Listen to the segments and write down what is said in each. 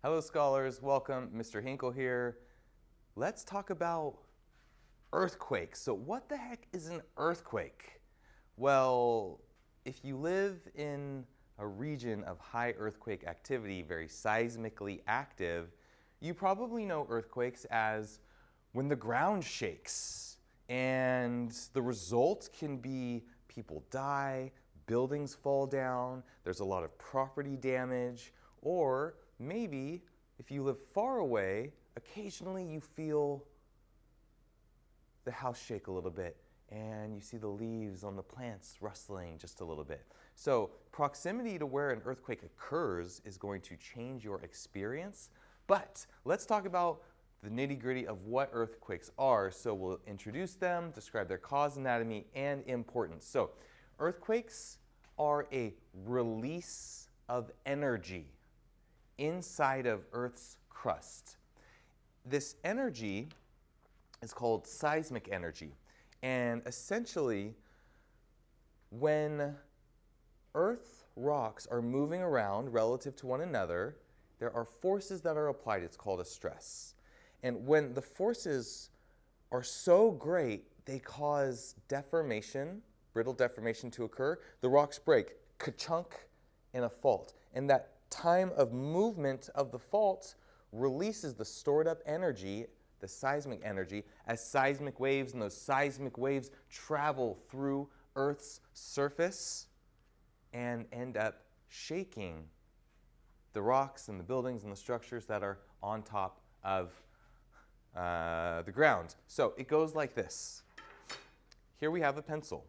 Hello scholars, welcome. Mr. Hinkle here. Let's talk about earthquakes. So what the heck is an earthquake? Well, if you live in a region of high earthquake activity, very seismically active, you probably know earthquakes as when the ground shakes. And the result can be people die, buildings fall down, there's a lot of property damage, or maybe if you live far away, occasionally you feel the house shake a little bit and you see the leaves on the plants rustling just a little bit. So proximity to where an earthquake occurs is going to change your experience. But let's talk about the nitty-gritty of what earthquakes are. So we'll introduce them, describe their cause, anatomy, and importance. So earthquakes are a release of energy inside of Earth's crust. This energy is called seismic energy. And essentially, when Earth rocks are moving around relative to one another, there are forces that are applied. It's called a stress. And when the forces are so great, they cause deformation, brittle deformation to occur. The rocks break, ka-chunk, in a fault. And that time of movement of the fault releases the stored up energy, the seismic energy, as seismic waves, and those seismic waves travel through Earth's surface and end up shaking the rocks and the buildings and the structures that are on top of the ground. So it goes like this. Here we have a pencil.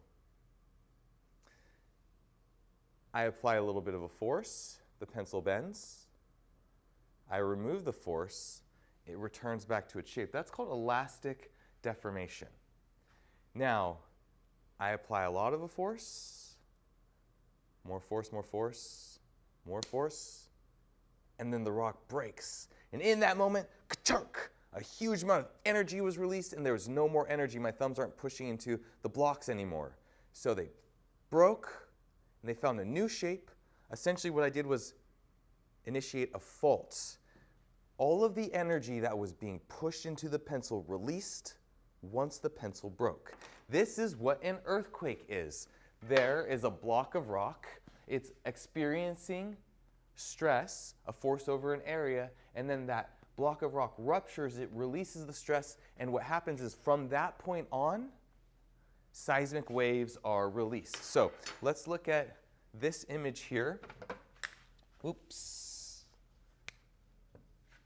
I apply a little bit of a force, the pencil bends. I remove the force, it returns back to its shape. That's called elastic deformation. Now, I apply a lot of a force, more force, more force, more force, and then the rock breaks. And in that moment, ka-chunk, a huge amount of energy was released, and there was no more energy. My thumbs aren't pushing into the blocks anymore. So they broke, and they found a new shape. Essentially what I did was initiate a fault. All of the energy that was being pushed into the pencil released once the pencil broke. This is what an earthquake is. There is a block of rock. It's experiencing stress, a force over an area, and then that block of rock ruptures, it releases the stress, and what happens is from that point on, seismic waves are released. So let's look at this image here. Oops.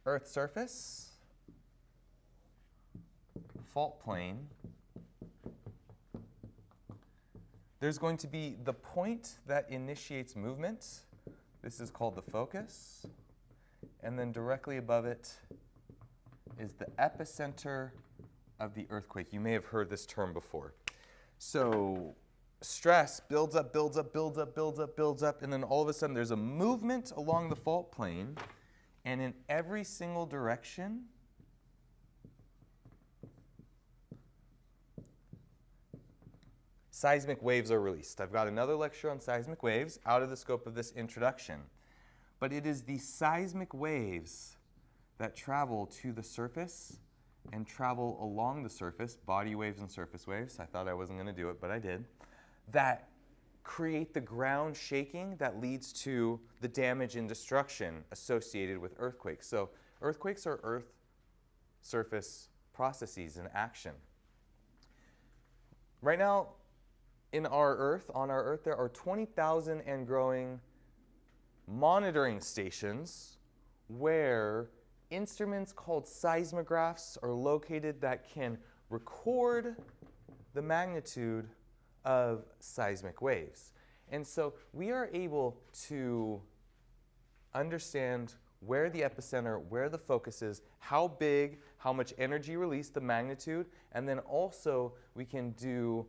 Earth's surface, fault plane. There's going to be the point that initiates movement. This is called the focus. And then directly above it is the epicenter of the earthquake. You may have heard this term before. So stress builds up, builds up, builds up, builds up, builds up, and then all of a sudden there's a movement along the fault plane, and in every single direction, seismic waves are released. I've got another lecture on seismic waves out of the scope of this introduction. But it is the seismic waves that travel to the surface and travel along the surface, body waves and surface waves. I thought I wasn't going to do it, but I did. That create the ground shaking that leads to the damage and destruction associated with earthquakes. So earthquakes are earth surface processes in action. Right now, on our Earth, there are 20,000 and growing monitoring stations where instruments called seismographs are located that can record the magnitude of seismic waves. And so we are able to understand where the epicenter, where the focus is, how big, how much energy released, the magnitude, and then also we can do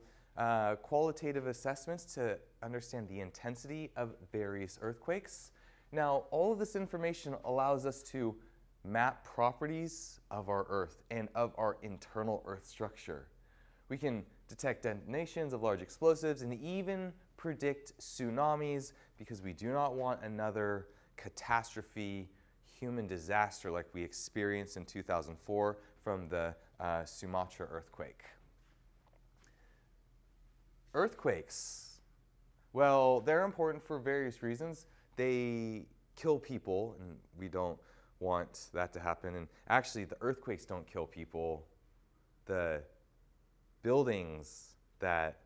qualitative assessments to understand the intensity of various earthquakes. Now, all of this information allows us to map properties of our Earth and of our internal Earth structure. We can detect detonations of large explosives and even predict tsunamis because we do not want another catastrophe, human disaster like we experienced in 2004 from the Sumatra earthquake. Earthquakes, well, they're important for various reasons. They kill people, and we don't want that to happen. And actually, the earthquakes don't kill people. The buildings that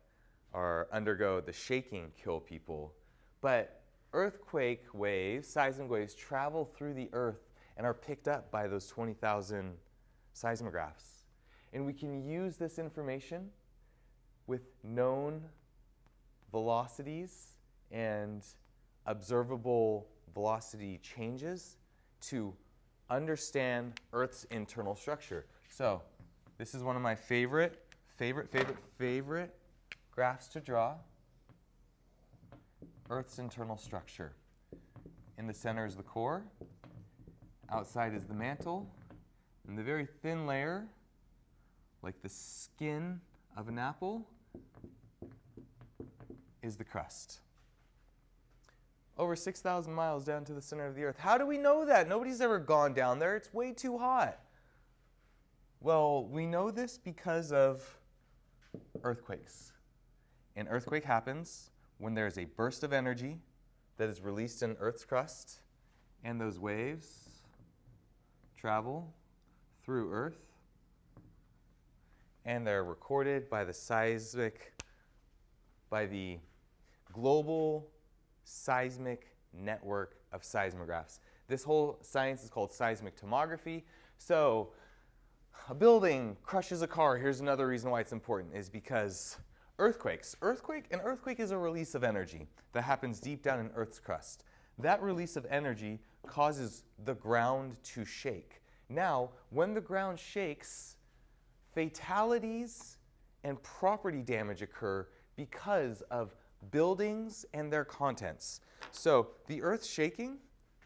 undergo the shaking kill people. But earthquake waves, seismic waves, travel through the earth and are picked up by those 20,000 seismographs. And we can use this information with known velocities and observable velocity changes to understand Earth's internal structure. So this is one of my favorite graphs to draw. Earth's internal structure. In the center is the core, outside is the mantle, and the very thin layer, like the skin of an apple, is the crust. Over 6,000 miles down to the center of the Earth. How do we know that? Nobody's ever gone down there. It's way too hot. Well, we know this because of earthquakes. An earthquake happens when there's a burst of energy that is released in Earth's crust, and those waves travel through Earth, and they're recorded by the global seismic network of seismographs. This whole science is called seismic tomography. So a building crushes a car. Here's another reason why it's important, is because earthquakes. An earthquake is a release of energy that happens deep down in Earth's crust. That release of energy causes the ground to shake. Now, when the ground shakes, fatalities and property damage occur because of buildings and their contents. So the earth shaking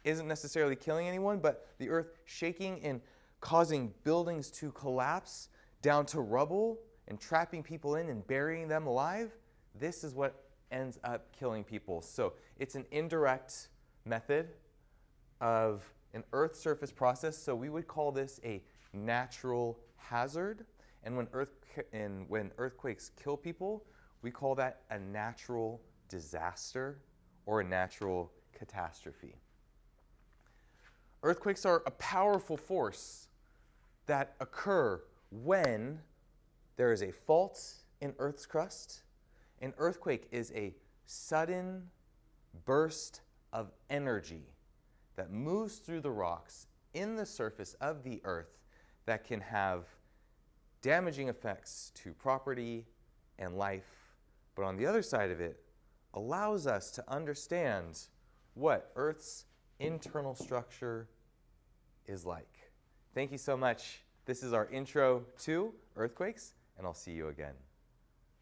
isn't necessarily killing anyone, but the earth shaking and causing buildings to collapse down to rubble and trapping people in and burying them alive, this is what ends up killing people. So it's an indirect method of an earth surface process. So we would call this a natural hazard. And when earthquakes kill people, we call that a natural disaster or a natural catastrophe. Earthquakes are a powerful force that occur when there is a fault in Earth's crust. An earthquake is a sudden burst of energy that moves through the rocks in the surface of the Earth that can have damaging effects to property and life, but on the other side of it, allows us to understand what Earth's internal structure is like. Thank you so much. This is our intro to earthquakes, and I'll see you again.